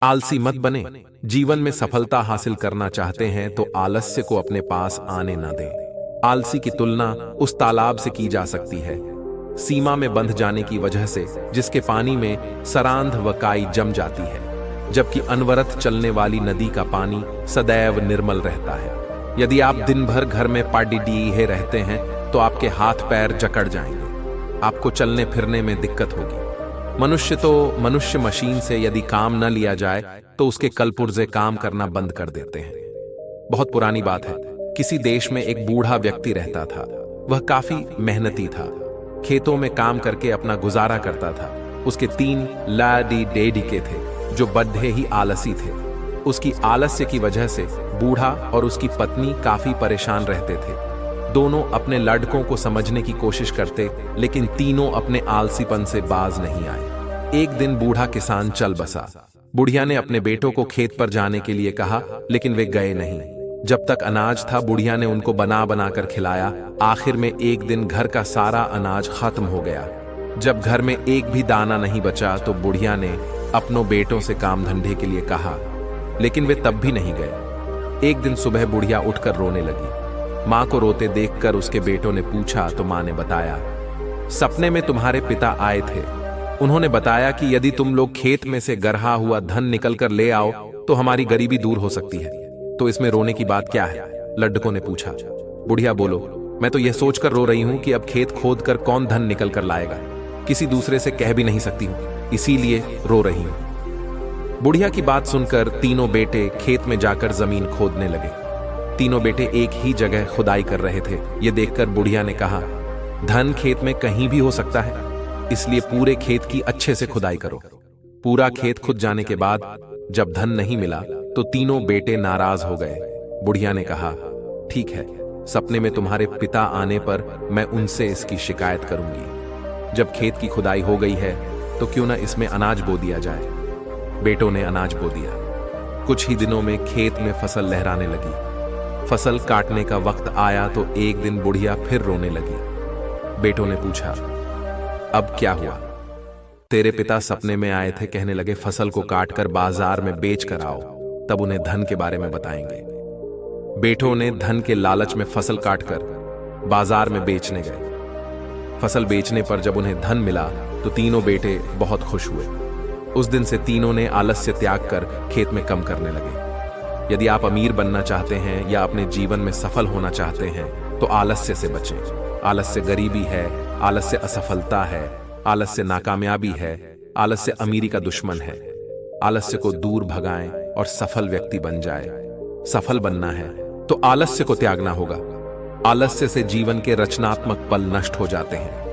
आलसी मत बने। जीवन में सफलता हासिल करना चाहते हैं तो आलस्य को अपने पास आने न दें। आलसी की तुलना उस तालाब से की जा सकती है, सीमा में बंध जाने की वजह से, जिसके पानी में सरांध व काई जम जाती है, जबकि अनवरत चलने वाली नदी का पानी सदैव निर्मल रहता है। यदि आप दिन भर घर में पाडिडीहे रहते हैं तो आपके हाथ पैर जकड़ जाएंगे, आपको चलने फिरने में दिक्कत होगी। मनुष्य मशीन से यदि काम न लिया जाए तो उसके कलपुर्जे काम करना बंद कर देते हैं। बहुत पुरानी बात है, किसी देश में एक बूढ़ा व्यक्ति रहता था। वह काफी मेहनती था, खेतों में काम करके अपना गुजारा करता था। उसके 3 लाडी डेडिके थे जो बड्ढे ही आलसी थे। उसकी आलस्य की वजह से बूढ़ा और उसकी पत्नी काफी परेशान रहते थे। दोनों अपने लड़कों को समझने की कोशिश करते, लेकिन तीनों अपने आलसीपन से बाज नहीं आए। एक दिन बूढ़ा किसान चल बसा। बुढ़िया ने अपने बेटों को खेत पर जाने के लिए कहा, लेकिन वे गए नहीं। जब तक अनाज था बुढ़िया ने उनको बना बना कर खिलाया। आखिर में एक दिन घर का सारा अनाज खत्म हो गया। जब घर में एक भी दाना नहीं बचा तो बुढ़िया ने अपनों बेटों से काम धंधे के लिए कहा, लेकिन वे तब भी नहीं गए। एक दिन सुबह बुढ़िया उठकर रोने लगी। मां को रोते देखकर उसके बेटों ने पूछा तो मां ने बताया, सपने में तुम्हारे पिता आए थे। उन्होंने बताया कि यदि तुम लोग खेत में से गरहा हुआ धन निकल कर ले आओ तो हमारी गरीबी दूर हो सकती है। तो इसमें रोने की बात क्या है? लड्डकों ने पूछा। बुढ़िया बोलो, मैं तो यह सोचकर रो रही हूं कि अब खेत खोद कर कौन धन निकल कर लाएगा। किसी दूसरे से कह भी नहीं सकती हूं, इसीलिए रो रही हूं। बुढ़िया की बात सुनकर तीनों बेटे खेत में जाकर जमीन खोदने लगे। तीनों बेटे एक ही जगह खुदाई कर रहे थे। यह देखकर बुढ़िया ने कहा, धन खेत में कहीं भी हो सकता है, इसलिए पूरे खेत की अच्छे से खुदाई करो। पूरा खेत खुद जाने के बाद जब धन नहीं मिला तो तीनों बेटे नाराज हो गए। बुढ़िया ने कहा, ठीक है, सपने में तुम्हारे पिता आने पर मैं उनसे इसकी शिकायत करूंगी। जब खेत की खुदाई हो गई है तो क्यों ना इसमें अनाज बो दिया जाए। बेटों ने अनाज बो दिया। कुछ ही दिनों में खेत में फसल लहराने लगी। फसल काटने का वक्त आया तो एक दिन बुढ़िया फिर रोने लगी। बेटों ने पूछा, अब क्या हुआ? तेरे पिता सपने में आए थे, कहने लगे फसल को काटकर बाजार में बेच कर आओ, तब उन्हें धन के बारे में बताएंगे। बेटों ने धन के लालच में फसल काटकर बाजार में बेचने गए। फसल बेचने पर जब उन्हें धन मिला तो तीनों बेटे बहुत खुश हुए। उस दिन से तीनों ने आलस्य त्याग कर खेत में कम करने लगे। यदि आप अमीर बनना चाहते हैं या अपने जीवन में सफल होना चाहते हैं तो आलस्य से बचें। आलस्य गरीबी है, आलस्य असफलता है, आलस्य नाकामयाबी है, आलस्य अमीरी का दुश्मन है। आलस्य को दूर भगाएं और सफल व्यक्ति बन जाए। सफल बनना है तो आलस्य को त्यागना होगा। आलस्य से जीवन के रचनात्मक पल नष्ट हो जाते हैं।